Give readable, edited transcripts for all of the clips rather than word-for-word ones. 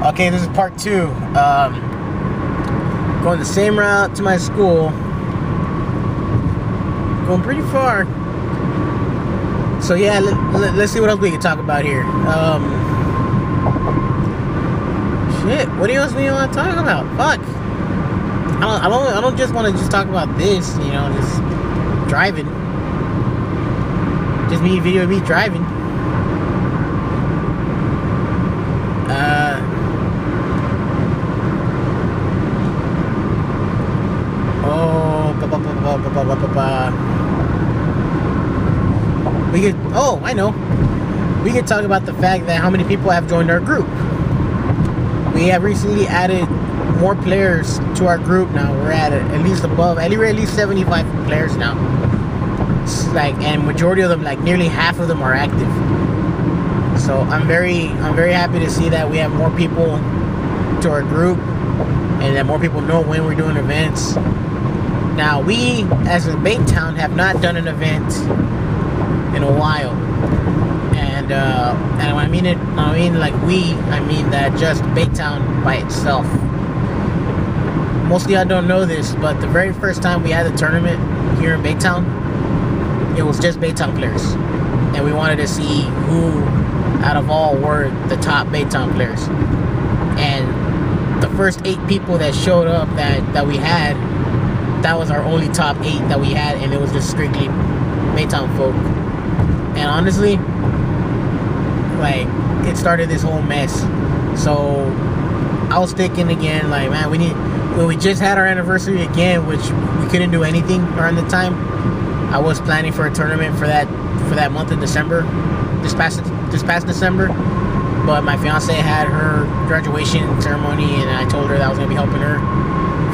Okay, this is part 2. Going the same route to my school. Going pretty far. So yeah, let's see what else we can talk about here. Shit, what else do you want to talk about? Fuck. I don't just want to just talk about this, you know, just driving. Just me, video of me driving. We could, oh, I know. We could talk about the fact that how many people have joined our group. We have recently added more players to our group now. We're at least 75 players now. It's like, and majority of them, like nearly half of them are active. So I'm very happy to see that we have more people to our group and that more people know when we're doing events. Now we, as a Baytown, have not done an event in a while, and when I mean that just Baytown by itself. Most of y'all don't know this, but the very first time we had a tournament here in Baytown, it was just Baytown players, and we wanted to see who out of all were the top Baytown players. And the first 8 people that showed up that we had, that was our only top 8 that we had, and it was just strictly Baytown folk. And honestly, like, it started this whole mess. So I was thinking again, like, man, we just had our anniversary again, which we couldn't do anything around the time. I was planning for a tournament for that month of December, this past December, but my fiance had her graduation ceremony, and I told her that I was gonna be helping her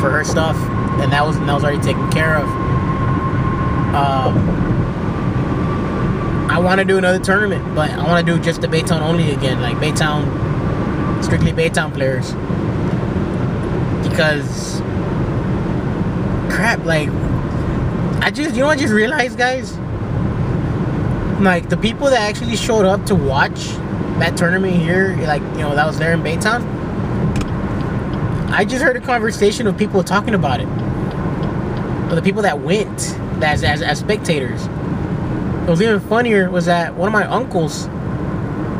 for her stuff, and that was already taken care of. I want to do another tournament, but I want to do just the Baytown only again, like Baytown, strictly Baytown players. Because, crap, like, I just realized, guys, like, the people that actually showed up to watch that tournament here, like, you know, that was there in Baytown, I just heard a conversation of people talking about it. But the people that went as spectators. What was even funnier was that one of my uncles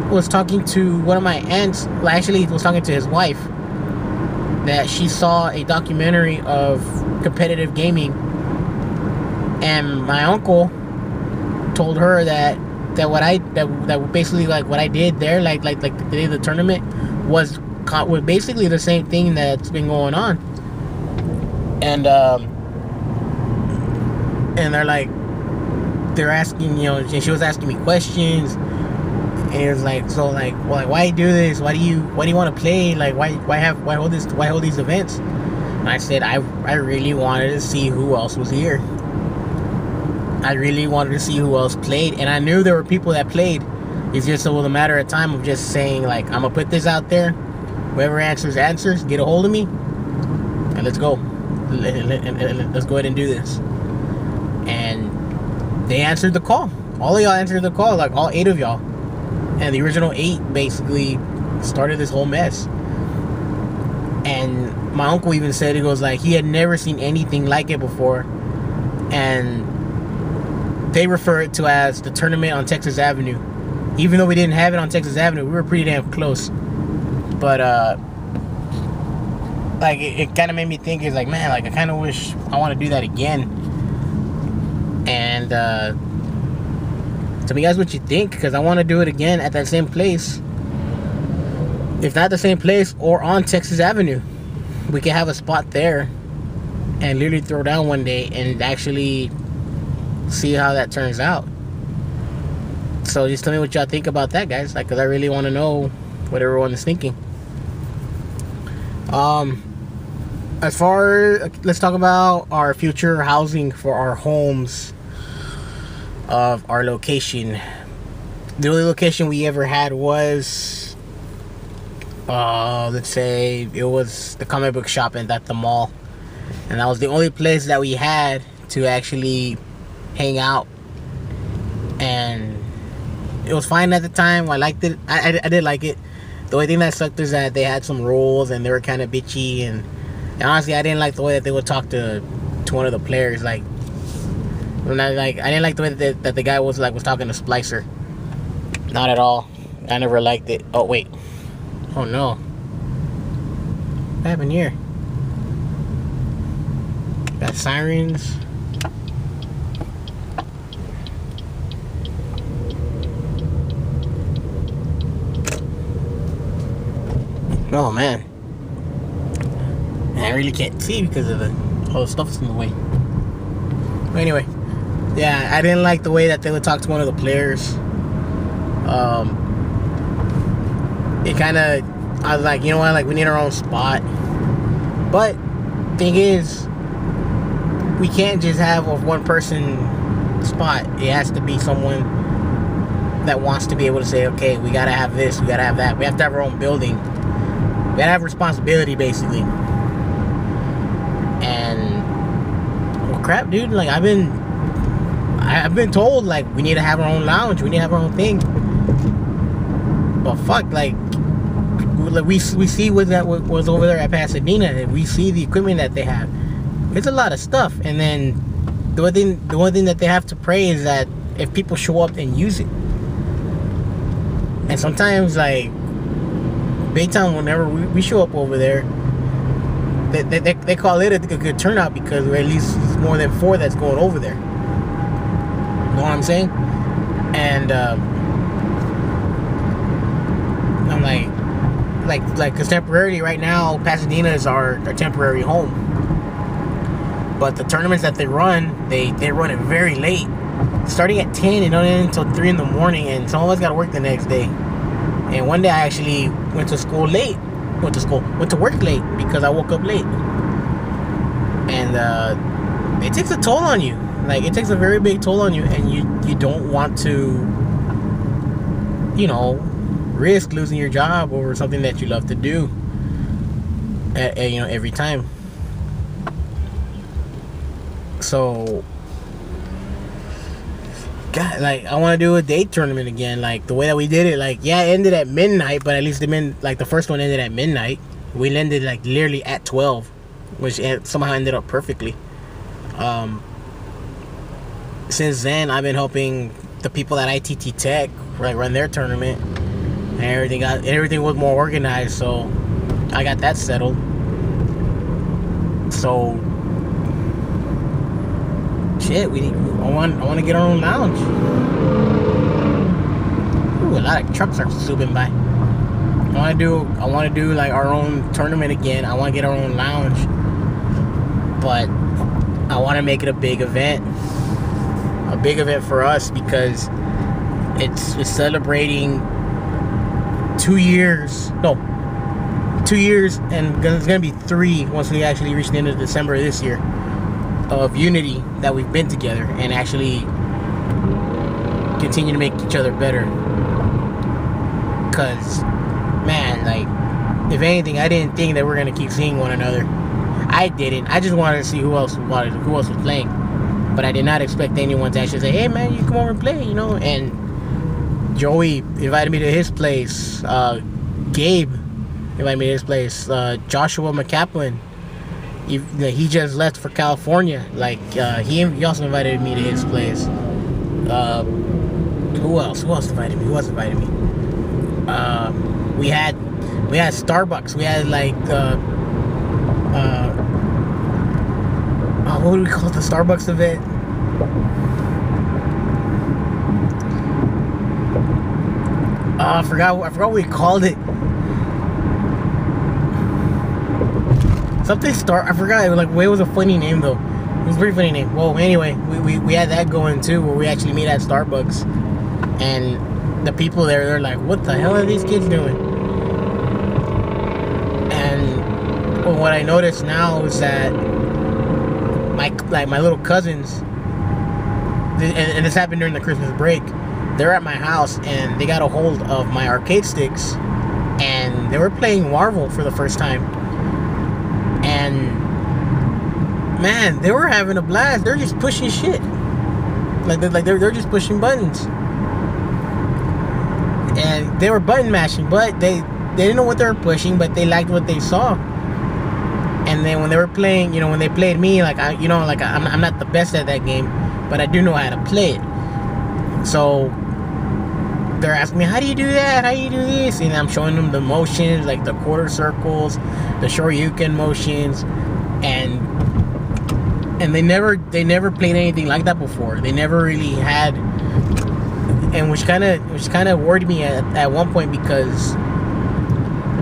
was talking to one of my aunts, well, actually was talking to his wife, that she saw a documentary of competitive gaming, and my uncle told her that basically, like, what I did there, like the day of the tournament, was basically the same thing that's been going on. And they're asking, you know, she was asking me questions, and it was like, so, like, well, like, why do you do this? Why do you want to play? Like, why hold these events? And I said, I really wanted to see who else was here. I really wanted to see who else played, and I knew there were people that played. It's just a matter of time of just saying, like, I'm gonna put this out there. Whoever answers, get a hold of me, and let's go. Let's go ahead and do this. And they answered the call. All of y'all answered the call, like all 8 of y'all. And the original 8 basically started this whole mess. And my uncle even said, he goes, like, he had never seen anything like it before. And they refer it to as the tournament on Texas Avenue. Even though we didn't have it on Texas Avenue, we were pretty damn close. But like, it kind of made me think, it's like, man, like, I kind of wish I want to do that again. And tell me, guys, what you think, because I want to do it again at that same place. If not the same place, or on Texas Avenue, we can have a spot there and literally throw down one day and actually see how that turns out. So just tell me what y'all think about that, guys, like, because I really want to know what everyone is thinking. As far, let's talk about our future housing for our homes of our location. The only location we ever had was, let's say, it was the comic book shop at the mall, and that was the only place that we had to actually hang out. And it was fine at the time. I liked it. I did like it. The only thing that sucked is that they had some rules and they were kind of bitchy, and honestly, I didn't like the way that they would talk to one of the players. Like, I didn't like the way that the guy was talking to Splicer. Not at all. I never liked it. Oh wait. Oh no. What happened here? Got sirens. Oh man. I really can't see because of all the stuff that's in the way. But anyway, yeah, I didn't like the way that they would talk to one of the players. It kind of, I was like, you know what, like, we need our own spot. But thing is, we can't just have a one person spot. It has to be someone that wants to be able to say, okay, we gotta have this, we gotta have that. We have to have our own building. We gotta have responsibility, basically. And well, crap, dude. Like, I've been told, like, we need to have our own lounge, we need to have our own thing. But fuck, like we see what was over there at Pasadena, and we see the equipment that they have. It's a lot of stuff, and then the one thing that they have to pray is that if people show up and use it. And sometimes, like, Baytown, whenever we show up over there, they call it a good turnout because at least it's more than 4 that's going over there. You know what I'm saying? And I'm like, because temporarily right now, Pasadena is our temporary home. But the tournaments that they run, they run it very late, starting at 10 and don't end until 3 in the morning. And some of us got to work the next day. And one day I actually went to school late. Went to work late because I woke up late. And it takes a toll on you. Like, it takes a very big toll on you, and you don't want to, you know, risk losing your job over something that you love to do. You know, every time. So, God, like, I want to do a day tournament again. Like, the way that we did it, like, yeah, it ended at midnight, but at least the first one ended at midnight. We ended, like, literally at 12, which somehow ended up perfectly. Since then, I've been helping the people at ITT Tech, like, run their tournament, and everything was more organized, so I got that settled. So, shit, I want to get our own lounge. Ooh, a lot of trucks are zooming by. I want to do like our own tournament again. I want to get our own lounge, but I want to make it a big event for us, because it's celebrating 2 years, and it's gonna be 3 once we actually reach the end of December of this year, of unity that we've been together and actually continue to make each other better. Because, man, like, if anything, I didn't think that we're gonna keep seeing one another. I didn't. I just wanted to see who else was playing. But I did not expect anyone to actually say, hey man, you come over and play, you know. And Joey invited me to his place. Gabe invited me to his place. Joshua McCaplin, he just left for California. Like, he also invited me to his place. Who else invited me? We had Starbucks. We had, like, what do we call the Starbucks event? I forgot what we called it. Something I forgot. It was like, it was a funny name though. It was a pretty funny name. Well, anyway, we had that going too, where we actually meet at Starbucks, and the people there, they're like, what the hell are these kids doing? And what I noticed now is that my little cousins, and this happened during the Christmas break, they're at my house and they got a hold of my arcade sticks, and they were playing Marvel for the first time. And man, they were having a blast. They're just pushing shit. They're just pushing buttons. And they were button mashing, but they didn't know what they were pushing, but they liked what they saw. And then when they were playing, you know, when they played me, like I'm not the best at that game, but I do know how to play it. So they're asking me, how do you do that? How do you do this? And I'm showing them the motions, like the quarter circles, the shoryuken motions, and they never played anything like that before. They never really had, and which kind of worried me at one point, because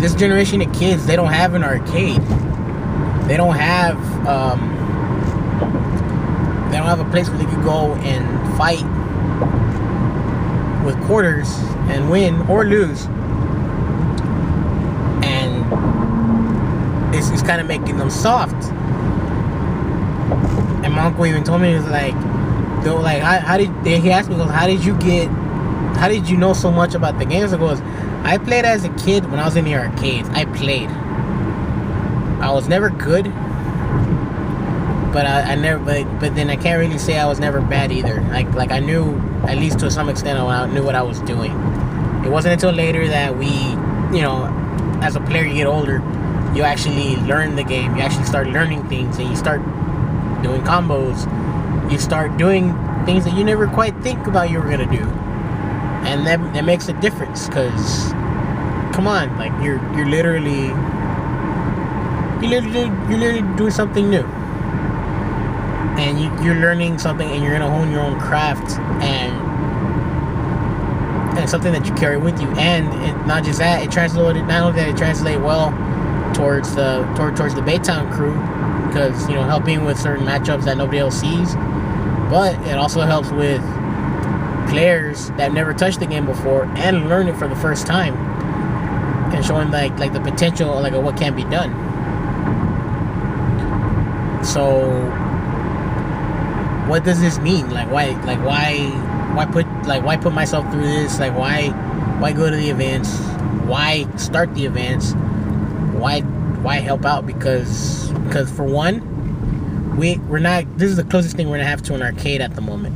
this generation of kids, they don't have an arcade. They don't have a place where they could go and fight with quarters and win or lose. And it's kind of making them soft. And my uncle even told me, he was like, he asked me, how did you know so much about the games? I goes, I played as a kid when I was in the arcades. I played. I was never good, but but then I can't really say I was never bad either. Like I knew, at least to some extent, I knew what I was doing. It wasn't until later that we, you know, as a player, you get older, you actually learn the game. You actually start learning things, and you start doing combos. You start doing things that you never quite think about you were gonna do, and that makes a difference. Cause, come on, like you're literally doing something new, and you're learning something, and you're gonna hone your own craft, and something that you carry with you. And not just that, not only that it translates well towards the Baytown crew, because, you know, helping with certain matchups that nobody else sees, but it also helps with players that never touched the game before and learn it for the first time, and showing like the potential, like, of what can be done. So what does this mean? Why put myself through this? Like, why go to the events? Why start the events? Why help out? Because for one, we're not, this is the closest thing we're gonna have to an arcade at the moment.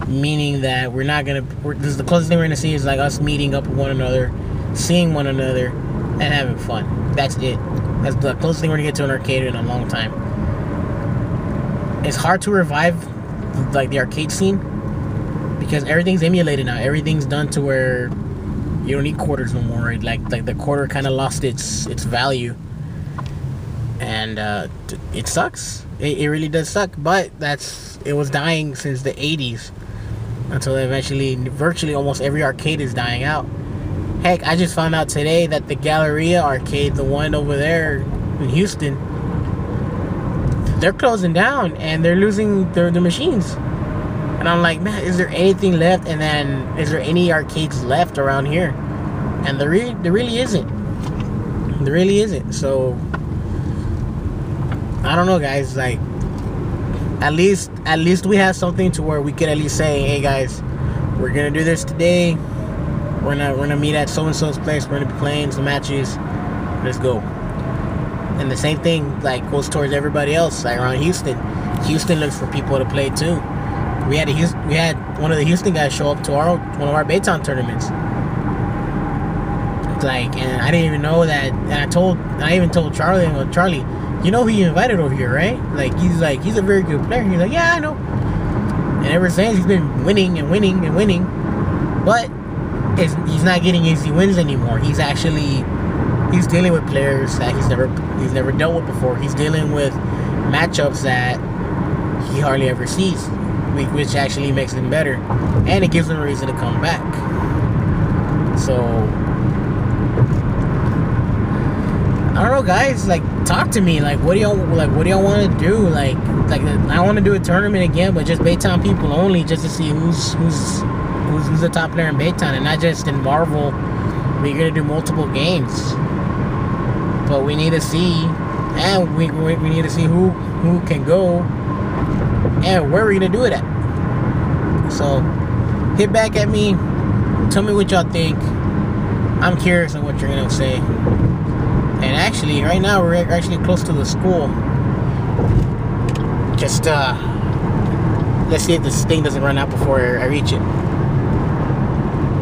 Meaning that this is the closest thing we're gonna see, is like us meeting up with one another, seeing one another, and having fun. That's it. That's the closest thing we're gonna get to an arcade in a long time. It's hard to revive like the arcade scene, because everything's emulated now. Everything's done to where you don't need quarters no more. Like the quarter kind of lost its value, and it sucks. It really does suck. But it was dying since the 80s, until eventually virtually almost every arcade is dying out. Heck, I just found out today that the Galleria arcade, the one over there in Houston, they're closing down and they're losing their machines. And I'm like, man, is there anything left? And then, is there any arcades left around here? And there really isn't. There really isn't. So I don't know, guys. Like, at least we have something to where we could at least say, hey guys, we're gonna do this today. We're gonna meet at so and so's place. We're gonna be playing some matches. Let's go. And the same thing like goes towards everybody else, like around Houston. Houston looks for people to play too. We had one of the Houston guys show up to one of our Baytown tournaments. Like, and I didn't even know that. And I even told Charlie, Charlie, you know who you invited over here, right? He's a very good player. He's like, yeah, I know. And ever since, he's been winning and winning and winning. But he's not getting easy wins anymore. He's dealing with players that he's never dealt with before. He's dealing with matchups that he hardly ever sees, which actually makes him better, and it gives him a reason to come back. So I don't know, guys. Like, talk to me. Like, what do y'all want to do? Like I want to do a tournament again, but just Baytown people only, just to see who's the top player in Baytown, and not just in Marvel. We're gonna do multiple games, but we need to see, and we need to see who can go and where we're gonna do it at. So hit back at me, tell me what y'all think. I'm curious on what you're gonna say. And actually, right now we're actually close to the school. Just let's see if this thing doesn't run out before I reach it.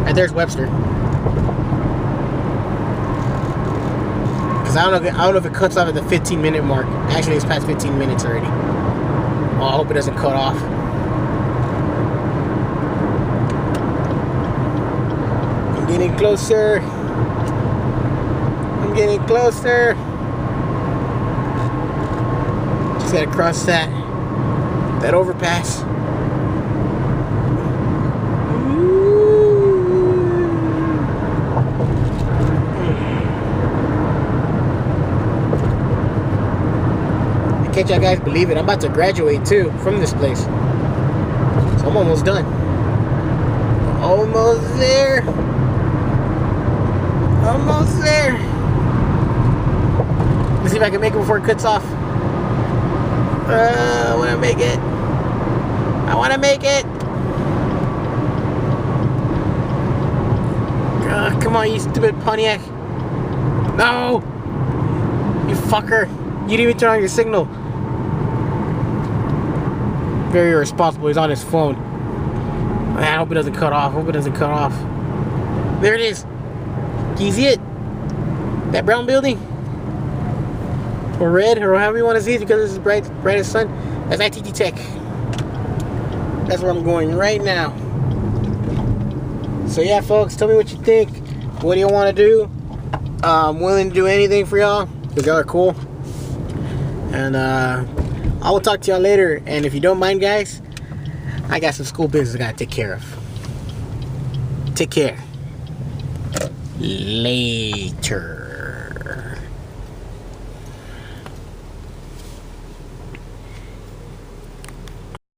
And there's Webster. Because I don't know if it cuts off at the 15-minute mark. Actually, it's past 15 minutes already. Oh, I hope it doesn't cut off. I'm getting closer. I'm getting closer. Just gotta cross that overpass. Can't y'all guys believe it? I'm about to graduate too from this place. So I'm almost done. Almost there. Almost there. Let's see if I can make it before it cuts off. I want to make it. I want to make it. Come on, you stupid Pontiac. No. You fucker. You didn't even turn on your signal. Very irresponsible. He's on his phone. Man, I hope it doesn't cut off. Hope it doesn't cut off. There it is. Can you see it? That brown building? Or red, or however you want to see it, because this is bright as sun. That's ITT Tech. That's where I'm going right now. So yeah, folks, tell me what you think. What do you want to do? I'm willing to do anything for y'all, because y'all are cool. And I will talk to y'all later. And if you don't mind, guys, I got some school business I gotta take care of. Take care. Later.